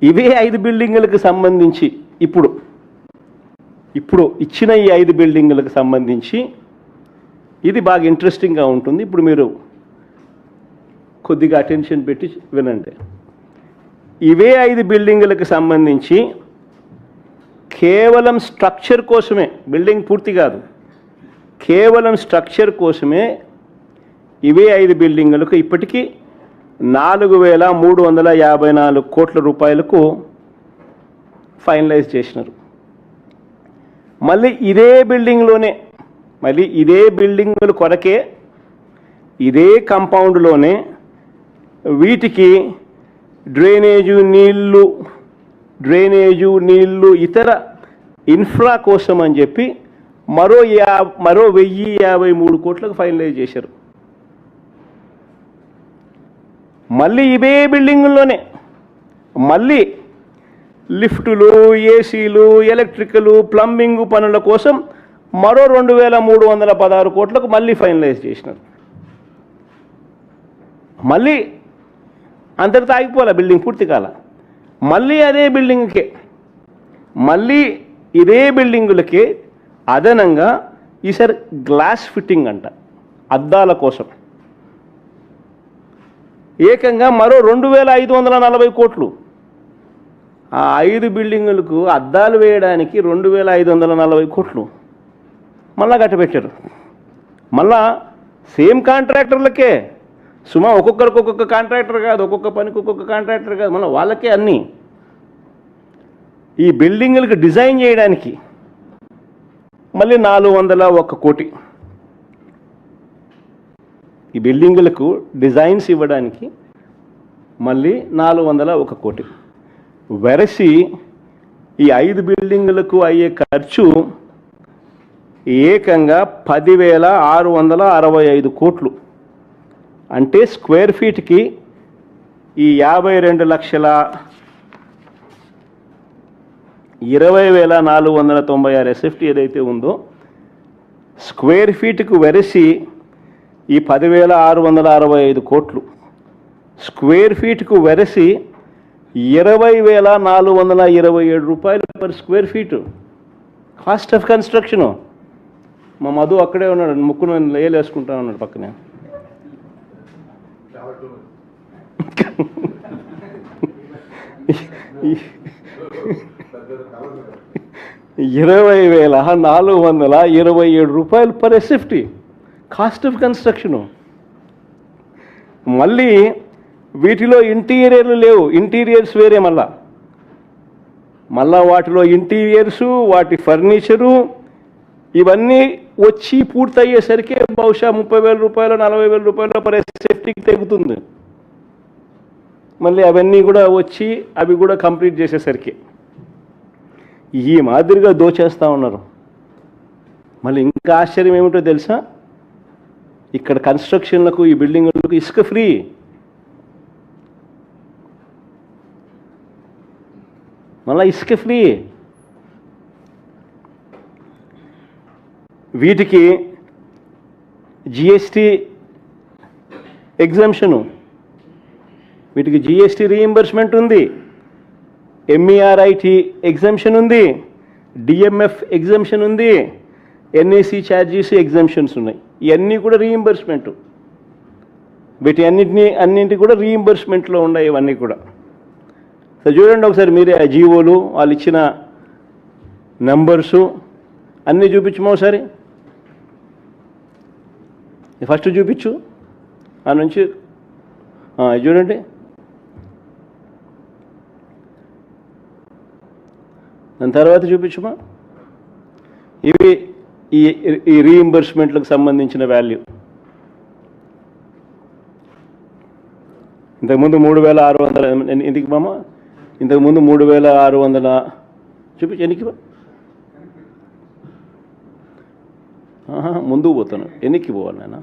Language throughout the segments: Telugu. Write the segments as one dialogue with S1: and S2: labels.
S1: ఇవే 5 బిల్డింగులకు సంబంధించి ఇప్పుడు ఇచ్చిన ఈ 5 బిల్డింగులకు సంబంధించి ఇది బాగా ఇంట్రెస్టింగ్గా ఉంటుంది. ఇప్పుడు మీరు కొద్దిగా అటెన్షన్ పెట్టి వినండి. ఇవే 5 బిల్డింగులకు సంబంధించి కేవలం స్ట్రక్చర్ కోసమే, బిల్డింగ్ పూర్తి కాదు, కేవలం స్ట్రక్చర్ కోసమే ఇవే 5 బిల్డింగులకు ఇప్పటికీ 4,354 కోట్ల రూపాయలకు ఫైనలైజ్ చేసినారు. మళ్ళీ ఇదే బిల్డింగుల కొరకే ఇదే కాంపౌండ్లోనే వీటికి డ్రైనేజు నీళ్లు ఇతర ఇన్ఫ్రా కోసం అని చెప్పి మరో 1,053 కోట్లకు ఫైనలైజ్ చేశారు. మళ్ళీ ఇవే బిల్డింగుల్లోనే మళ్ళీ లిఫ్టులు, ఏసీలు, ఎలక్ట్రికలు, ప్లంబింగ్ పనుల కోసం మరో 2,316 కోట్లకు మళ్ళీ ఫైనలైజ్ చేసినారు. మళ్ళీ అంతటితో ఆగిపోలే, బిల్డింగ్ పూర్తి కాల. మళ్ళీ ఇదే బిల్డింగులకే అదనంగా ఈసారి గ్లాస్ ఫిట్టింగ్ అంట, అద్దాల కోసం ఏకంగా మరో 2,540 కోట్లు. ఆ 5 బిల్డింగులకు అద్దాలు వేయడానికి 2,540 కోట్లు మళ్ళా కట్టబెట్టారు. మళ్ళా సేమ్ కాంట్రాక్టర్లకే, సుమా ఒక్కొక్క కాంట్రాక్టర్ కాదు, ఒక్కొక్క పనికి ఒక్కొక్క కాంట్రాక్టర్ కాదు, మళ్ళీ వాళ్ళకే అన్నీ. ఈ బిల్డింగులకు డిజైన్ చేయడానికి మళ్ళీ 401 కోటి, ఈ బిల్డింగులకు డిజైన్స్ ఇవ్వడానికి మళ్ళీ 401 కోటి. వెరసి ఈ 5 బిల్డింగులకు అయ్యే ఖర్చు ఏకంగా 10,665 కోట్లు. అంటే స్క్వేర్ ఫీట్కి ఈ 52,20,496 SFT ఏదైతే ఉందో, స్క్వేర్ ఫీట్కు వెరసి ఈ 10,665 కోట్లు, స్క్వేర్ ఫీట్కు వెరసి 20,427 రూపాయలు per square feet cost of construction. మా మధు అక్కడే ఉన్నాడు, ముక్కును లేలేసుకుంటా ఉన్నాడు పక్కనే. 20,427 రూపాయలు per SFT cost of construction. మళ్ళీ వీటిలో ఇంటీరియర్లు లేవు, ఇంటీరియర్స్ వేరే. మళ్ళా వాటిలో ఇంటీరియర్సు, వాటి ఫర్నిచరు ఇవన్నీ వచ్చి పూర్తయ్యేసరికి బహుశా 30,000 రూపాయలు 40,000 రూపాయలు పర్ SFTకి తెగుతుంది. మళ్ళీ అవన్నీ కూడా వచ్చి అవి కూడా కంప్లీట్ చేసేసరికి ఈ మాదిరిగా దోచేస్తూ ఉన్నారు. మళ్ళీ ఇంకా ఆశ్చర్యం ఏమిటో తెలుసా, ఇక్కడ కన్స్ట్రక్షన్లకు, ఈ బిల్డింగులకు ఇసుక ఫ్రీ. మళ్ళీ ఇసుక ఫ్రీ. వీటికి GST ఎగ్జంప్షను, వీటికి GST రీయింబర్స్మెంట్ ఉంది, MERIT ఎగ్జంప్షన్ ఉంది, DMF ఎగ్జంప్షన్ ఉంది, NAC ఛార్జెస్ ఎగ్జంప్షన్స్ ఉన్నాయి. ఇవన్నీ కూడా రీయింబర్స్మెంట్. అన్నింటి కూడా రీయింబర్స్మెంట్లో ఉన్నాయి ఇవన్నీ కూడా. సో చూడండి ఒకసారి మీరే ఆ జీవోలు, వాళ్ళు ఇచ్చిన నెంబర్సు అన్నీ చూపించమో ఒకసారి. ఫస్ట్ చూపించు, ఆ నుంచి చూడండి. దాని తర్వాత చూపించమా. ఇవి ఈ రీయింబర్స్మెంట్లకు సంబంధించిన వాల్యూ. ఇంతకుముందు 3,600 ఎందుకు మామ, ఇంతకుముందు 3,600 చూపించు. ఎన్నికి ముందుకు పోతాను, ఎన్నికి పోవాలి నాయన.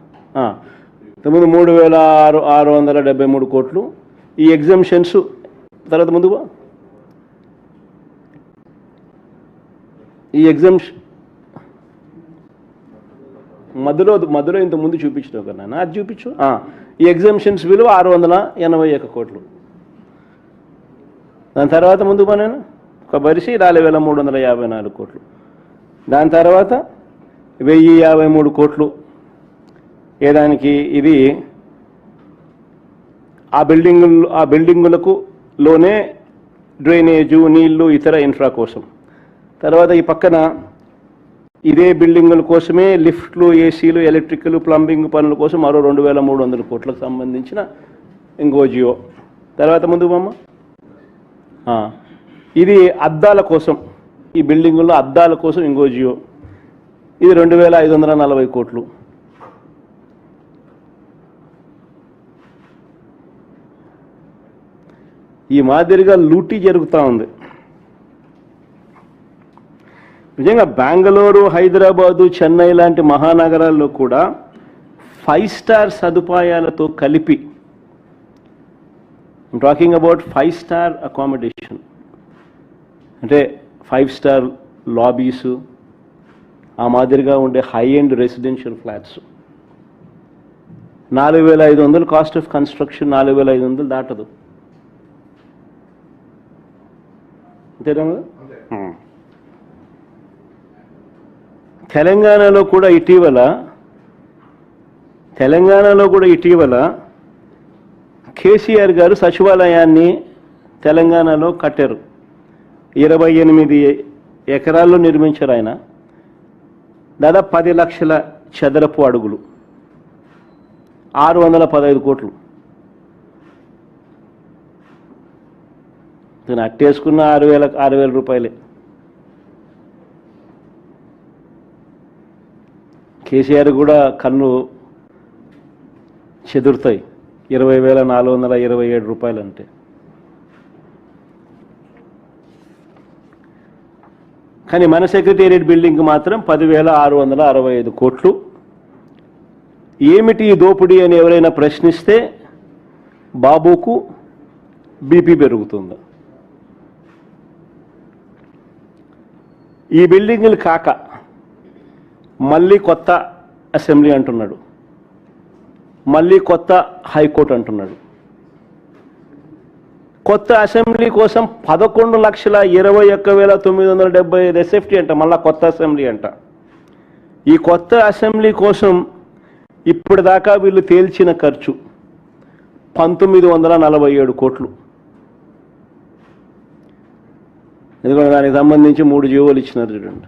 S1: ఇంతకుముందు 3,673 కోట్లు. ఈ ఎగ్జంప్షన్స్ తర్వాత ముందు ఈ ఎగ్జంప్షన్ మధ్యలో ఇంత ముందు చూపించినావు కదా నాన్న, అది చూపించు. ఈ ఎగ్జంప్షన్స్ విలువ 681 కోట్లు. దాని తర్వాత ముందు పనేనా ఒక బరిసి 4,354 కోట్లు. దాని తర్వాత 1,053 కోట్లు ఏదానికి ఇది ఆ బిల్డింగులకు లోనే డ్రైనేజు నీళ్లు ఇతర ఇన్ఫ్రా కోసం. తర్వాత ఈ పక్కన ఇదే బిల్డింగుల కోసమే లిఫ్ట్లు, ఏసీలు, ఎలక్ట్రికల్, ప్లంబింగ్ పనుల కోసం మరో 2,300 కోట్లకు సంబంధించిన ఇంకో జియో. తర్వాత ముందుకు బొమ్మ, ఇది అద్దాల కోసం, ఈ బిల్డింగుల్లో అద్దాల కోసం ఇంకో జియో, ఇది 2,540 కోట్లు. ఈ మాదిరిగా లూటీ జరుగుతూ ఉంది. నిజంగా బెంగళూరు, హైదరాబాదు, చెన్నై లాంటి మహానగరాల్లో కూడా 5 స్టార్ సదుపాయాలతో కలిపి, టాకింగ్ అబౌట్ 5 స్టార్ అకామిడేషన్, అంటే 5 స్టార్ లాబీసు, ఆ మాదిరిగా ఉండే high end residential flats 4,500 cost of construction 4,500 దాటదు. అంతేనా? తెలంగాణలో కూడా ఇటీవల కేసీఆర్ గారు సచివాలయాన్ని తెలంగాణలో కట్టారు. 28 ఎకరాల్లో నిర్మించారు ఆయన. దాదాపు 10 లక్షల చదరపు అడుగులు, 615 కోట్లు. నేను అట్టేసుకున్న 6,000 రూపాయలే. కేసీఆర్ కూడా కన్ను చెదురుతాయి 20,427 రూపాయలు అంటే. కానీ మన సెక్రటేరియట్ బిల్డింగ్ మాత్రం 10,665 కోట్లు. ఏమిటి ఈ దోపిడీ అని ఎవరైనా ప్రశ్నిస్తే బాబుకు బీపీ పెరుగుతుందా? ఈ బిల్డింగులు కాక మళ్ళీ కొత్త అసెంబ్లీ అంటున్నాడు, మళ్ళీ కొత్త హైకోర్టు అంటున్నాడు. కొత్త అసెంబ్లీ కోసం 11,21,975 ఎస్ఎఫ్టీ అంట, మళ్ళీ కొత్త అసెంబ్లీ అంట. ఈ కొత్త అసెంబ్లీ కోసం ఇప్పటిదాకా వీళ్ళు తేల్చిన ఖర్చు 1,947 కోట్లు. ఎందుకంటే దానికి సంబంధించి 3 జీవోలు ఇచ్చినారు చూడండి.